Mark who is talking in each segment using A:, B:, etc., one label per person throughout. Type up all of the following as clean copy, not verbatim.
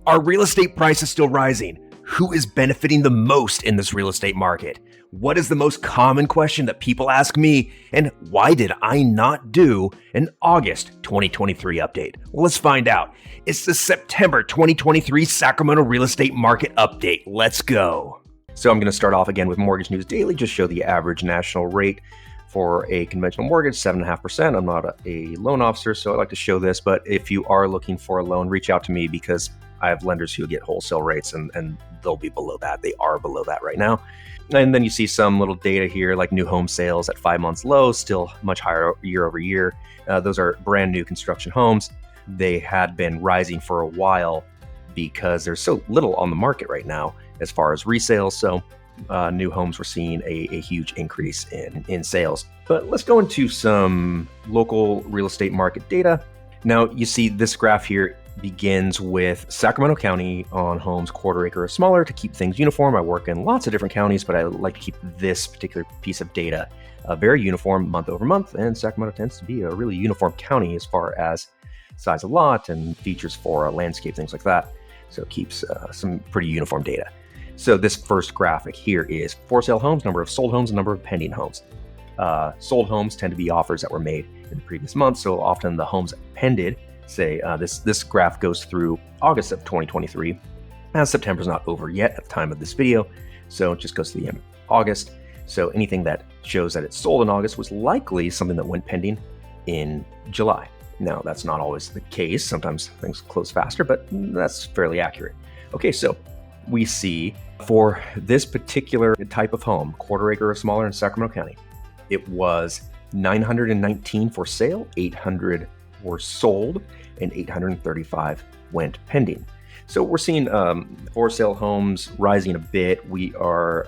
A: Are real estate prices still rising? Who is benefiting the most in this real estate market? What is the most common question that people ask me? And why did I not do an August 2023 update? Well, let's find out. It's the September 2023 Sacramento real estate market update. Let's go. So I'm going to start off again with Mortgage News Daily, just show the average national rate for a conventional mortgage, 7.5%. I'm not a loan officer, so I like to show this, but if you are looking for a loan, reach out to me because I have lenders who get wholesale rates and they'll be below that. They are below that right now. And then you see some little data here like new home sales at 5 months low, still much higher year over year. Those are brand new construction homes. They had been rising for a while because there's so little on the market right now as far as resales. So new homes were seeing a huge increase in sales. But let's go into some local real estate market data. Now you see this graph here begins with Sacramento County on homes quarter acre or smaller to keep things uniform. I work in lots of different counties, but I like to keep this particular piece of data very uniform month over month. And Sacramento tends to be a really uniform county as far as size of lot and features for landscape, things like that. So it keeps some pretty uniform data. So this first graphic here is for sale homes, number of sold homes, and number of pending homes. Sold homes tend to be offers that were made in the previous month. So often the homes pended, say this graph goes through August of 2023. September's not over yet at the time of this video, so it just goes to the end of August. So anything that shows that it's sold in August was likely something that went pending in July. Now, that's not always the case. Sometimes things close faster, but that's fairly accurate. Okay, so we see for this particular type of home, quarter acre or smaller in Sacramento County, it was 919 for sale, 800 were sold, and 835 went pending. So we're seeing for sale homes rising a bit. We are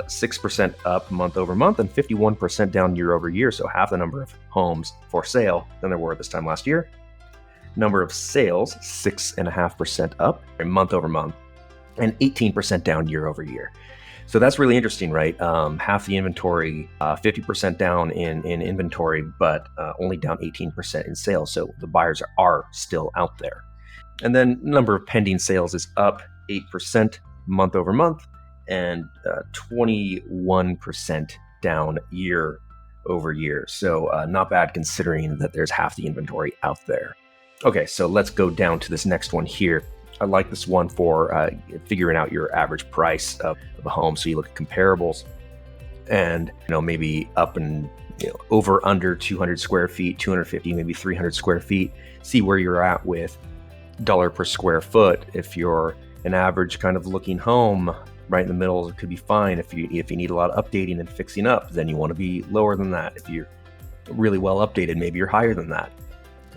A: 6% up month over month and 51% down year over year. So half the number of homes for sale than there were this time last year. Number of sales, 6.5% up month over month and 18% down year over year. So that's really interesting, right? Half the inventory, 50% down in inventory, but only down 18% in sales. So the buyers are still out there. And then number of pending sales is up 8% month over month and 21% down year over year. So not bad considering that there's half the inventory out there. Okay, so let's go down to this next one here. I like this one for figuring out your average price of a home. So you look at comparables and, maybe up and over under 200 square feet, 250, maybe 300 square feet, see where you're at with dollar per square foot. If you're an average kind of looking home right in the middle, it could be fine. If you need a lot of updating and fixing up, then you want to be lower than that. If you're really well updated, maybe you're higher than that.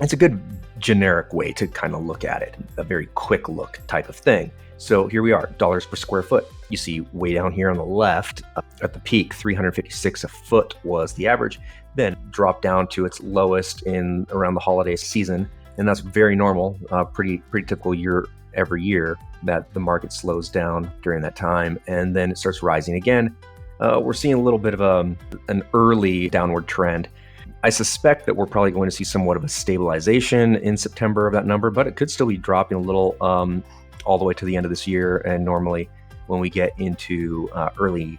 A: It's a good generic way to kind of look at it, a very quick look type of thing. So here we are, dollars per square foot. You see way down here on the left at the peak, 356 a foot was the average, then dropped down to its lowest in around the holiday season. And that's very normal, pretty typical year every year that the market slows down during that time. And then it starts rising again. We're seeing a little bit of an early downward trend. I suspect that we're probably going to see somewhat of a stabilization in September of that number, but it could still be dropping a little all the way to the end of this year. And normally when we get into early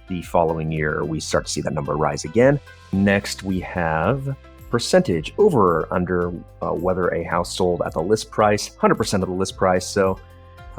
A: the following year, we start to see that number rise again. Next, we have percentage over or under whether a house sold at the list price, 100% of the list price. So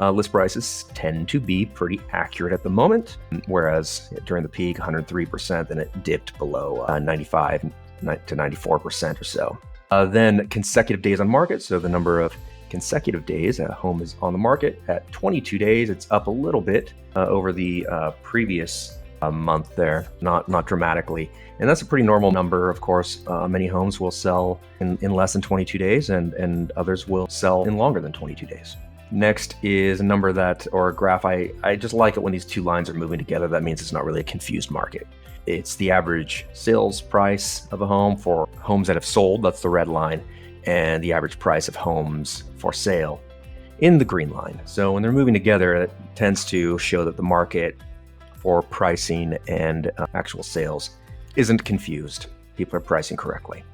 A: list prices tend to be pretty accurate at the moment, whereas during the peak, 103%, then it dipped below 95 to 94% or so. Then consecutive days on market. So the number of consecutive days a home is on the market at 22 days. It's up a little bit over the previous month there, not dramatically. And that's a pretty normal number. Of course, many homes will sell in less than 22 days and others will sell in longer than 22 days. Next is a number or a graph. I just like it when these two lines are moving together. That means it's not really a confused market. It's the average sales price of a home for homes that have sold, that's the red line, and the average price of homes for sale in the green line. So when they're moving together, it tends to show that the market for pricing and actual sales isn't confused. People are pricing correctly.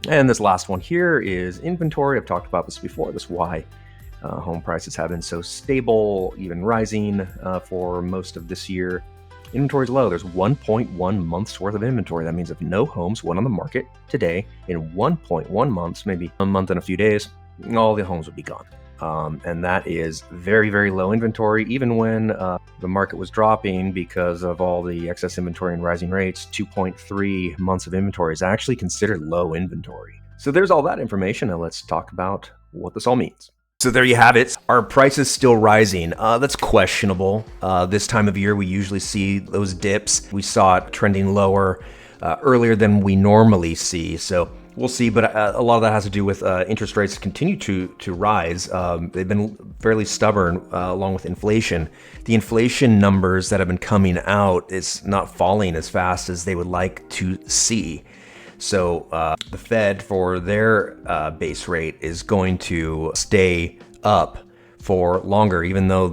A: And this last one here is inventory. I've talked about this before. This is why Home prices have been so stable, even rising for most of this year. Inventory is low. There's 1.1 months worth of inventory. That means if no homes went on the market today, in 1.1 months, maybe a month and a few days, all the homes would be gone. And that is very, very low inventory. Even when the market was dropping because of all the excess inventory and rising rates, 2.3 months of inventory is actually considered low inventory. So there's all that information. Now let's talk about what this all means. So there you have it. Are prices still rising? That's questionable. This time of year, we usually see those dips. We saw it trending lower earlier than we normally see. So we'll see, but a lot of that has to do with interest rates continue to rise. They've been fairly stubborn along with inflation. The inflation numbers that have been coming out is not falling as fast as they would like to see. So the Fed, for their base rate, is going to stay up for longer, even though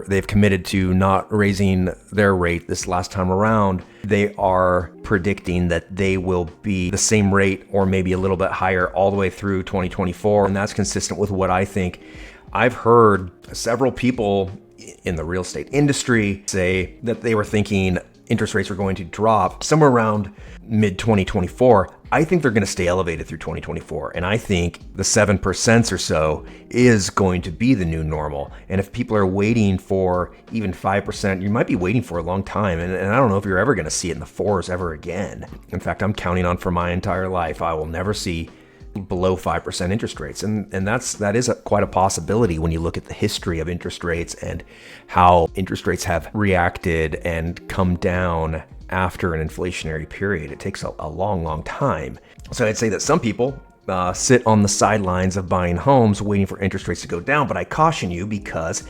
A: they've committed to not raising their rate this last time around. They are predicting that they will be the same rate or maybe a little bit higher all the way through 2024, and that's consistent with what I think. I've heard several people in the real estate industry say that they were thinking interest rates are going to drop somewhere around mid-2024. I think they're going to stay elevated through 2024. And I think the 7% or so is going to be the new normal. And if people are waiting for even 5%, you might be waiting for a long time. And I don't know if you're ever going to see it in the 4s ever again. In fact, I'm counting on for my entire life, I will never see below 5% interest rates. And that is quite a possibility when you look at the history of interest rates and how interest rates have reacted and come down after an inflationary period. It takes a long, long time. So I'd say that some people sit on the sidelines of buying homes waiting for interest rates to go down, but I caution you because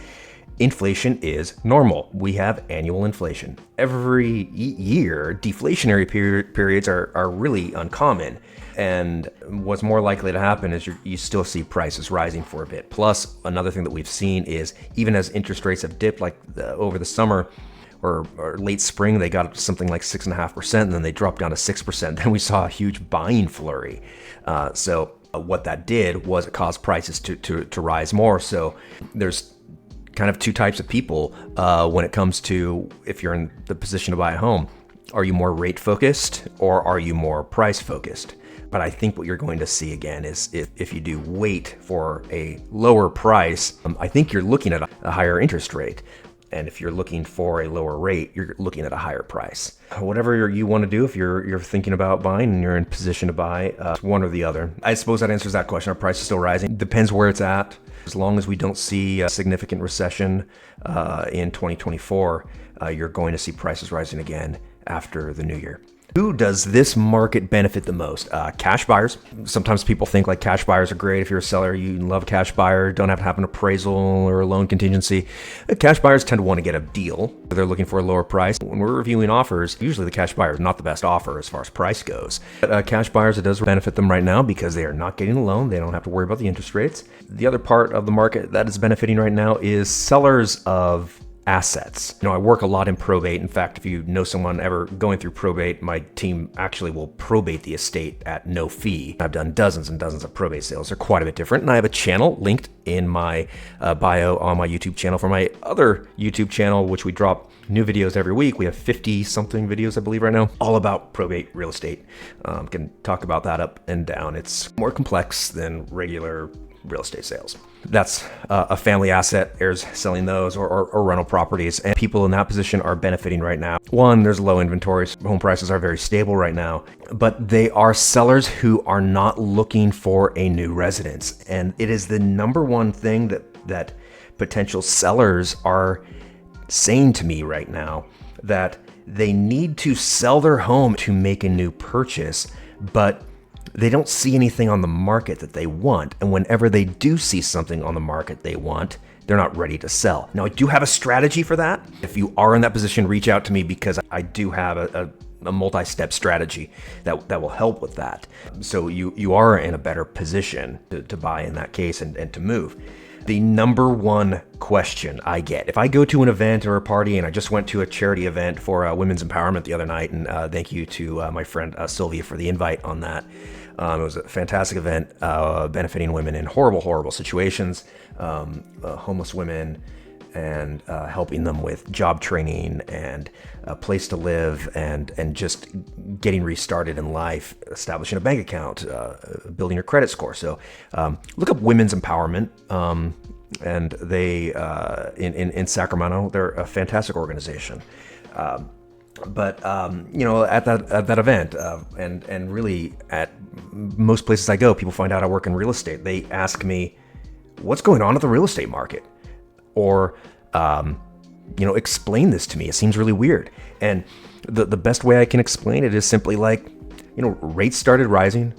A: inflation is normal. We have annual inflation. Every year, deflationary periods are really uncommon. And what's more likely to happen is you still see prices rising for a bit. Plus, another thing that we've seen is even as interest rates have dipped, like over the summer or late spring, they got up to something like 6.5%, and then they dropped down to 6%. Then we saw a huge buying flurry. So what that did was it caused prices to rise more. So there's kind of two types of people when it comes to if you're in the position to buy a home. Are you more rate focused or are you more price focused? But I think what you're going to see again is if you do wait for a lower price, I think you're looking at a higher interest rate. And if you're looking for a lower rate, you're looking at a higher price. Whatever you want to do, if you're thinking about buying and you're in position to buy, one or the other. I suppose that answers that question. Are prices still rising? Depends where it's at. As long as we don't see a significant recession in 2024, you're going to see prices rising again after the new year. Who does this market benefit the most? Cash buyers. Sometimes people think like cash buyers are great. If you're a seller, you love a cash buyer, don't have to have an appraisal or a loan contingency. Cash buyers tend to want to get a deal. They're looking for a lower price. When we're reviewing offers, usually the cash buyer is not the best offer as far as price goes. But cash buyers, it does benefit them right now because they are not getting a loan. They don't have to worry about the interest rates. The other part of the market that is benefiting right now is sellers of assets. I work a lot in probate. In fact, if you know someone ever going through probate, my team actually will probate the estate at no fee. I've done dozens and dozens of probate sales. They're quite a bit different. And I have a channel linked in my bio on my YouTube channel for my other YouTube channel, which we drop new videos every week. We have 50 something videos, I believe right now, all about probate real estate. Can talk about that up and down. It's more complex than regular real estate sales. That's a family asset, heirs selling those or rental properties, and people in that position are benefiting right now. One, there's low inventories. Home prices are very stable right now, but they are sellers who are not looking for a new residence. And it is the number one thing that potential sellers are saying to me right now, that they need to sell their home to make a new purchase, but they don't see anything on the market that they want. And whenever they do see something on the market they want, they're not ready to sell. Now, I do have a strategy for that. If you are in that position, reach out to me because I do have a multi-step strategy that will help with that. So you are in a better position to buy in that case and to move. The number one question I get, if I go to an event or a party, and I just went to a charity event for women's empowerment the other night, and thank you to my friend Sylvia for the invite on that. It was a fantastic event benefiting women in horrible, horrible situations, homeless women, and helping them with job training and a place to live and just getting restarted in life, establishing a bank account, building your credit score. So look up Women's Empowerment. And they in Sacramento, they're a fantastic organization. But at that event, and really at most places I go, people find out I work in real estate. They ask me, "What's going on at the real estate market?" Or, explain this to me. It seems really weird. And the best way I can explain it is simply like, rates started rising.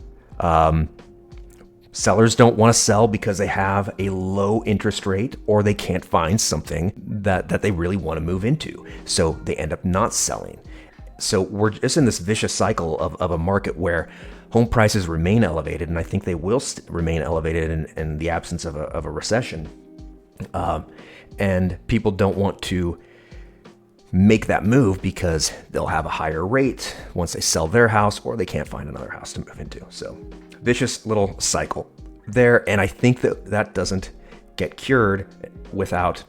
A: Sellers don't want to sell because they have a low interest rate or they can't find something that they really want to move into. So they end up not selling. So we're just in this vicious cycle of a market where home prices remain elevated, and I think they will remain elevated in the absence of a recession. And people don't want to make that move because they'll have a higher rate once they sell their house or they can't find another house to move into. So vicious little cycle there. And I think that doesn't get cured without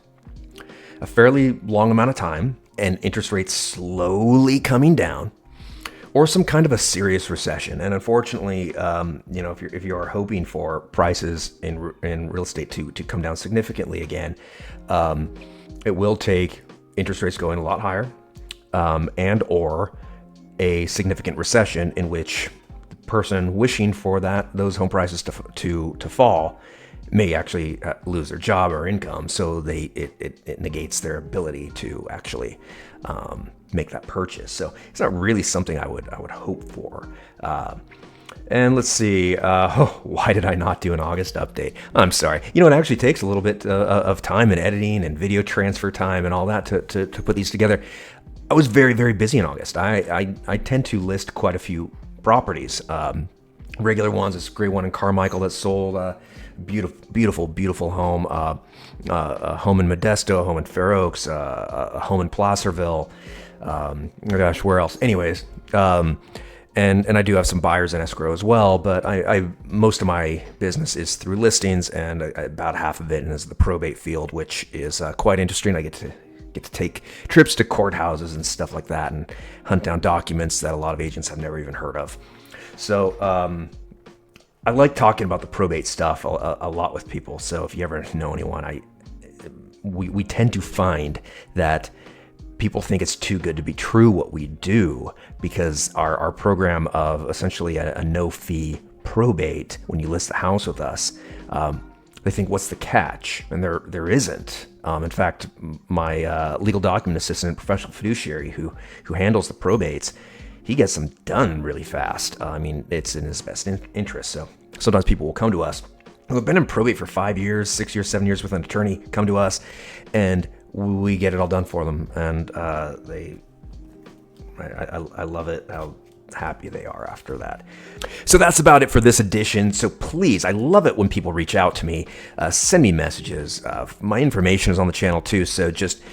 A: a fairly long amount of time and interest rates slowly coming down, or some kind of a serious recession. And unfortunately, if you are hoping for prices in real estate to come down significantly again, it will take interest rates going a lot higher, and or a significant recession in which the person wishing for those home prices to fall may actually lose their job or income. So it negates their ability to actually make that purchase. So it's not really something I would hope for. And let's see, why did I not do an August update? I'm sorry. It actually takes a little bit of time and editing and video transfer time and all that to put these together. I was very, very busy in August. I tend to list quite a few properties. Regular ones, this great one in Carmichael that sold, beautiful home, a home in Modesto, a home in Fair Oaks, a home in Placerville. Where else? Anyways, and I do have some buyers in escrow as well, but I most of my business is through listings, and about half of it is the probate field, which is quite interesting. I get to take trips to courthouses and stuff like that, and hunt down documents that a lot of agents have never even heard of. So I like talking about the probate stuff a lot with people. So if you ever know anyone, we tend to find that people think it's too good to be true what we do, because our program of essentially a no-fee probate, when you list the house with us, they think, what's the catch? And there isn't. In fact, my legal document assistant and professional fiduciary who handles the probates, he gets them done really fast. It's in his best interest. So sometimes people will come to us who have been in probate for 5 years, 6 years, 7 years with an attorney, come to us, and we get it all done for them. And I love it, how happy they are after that. So that's about it for this edition. So please, I love it when people reach out to me, send me messages. My information is on the channel too, so just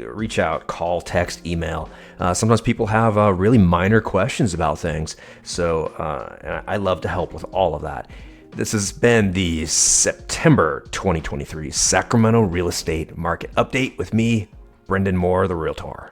A: reach out, call, text, email. Sometimes people have really minor questions about things, so I love to help with all of that. This has been the September 2023 Sacramento Real Estate Market Update with me, Brendan Mohr, the Realtor.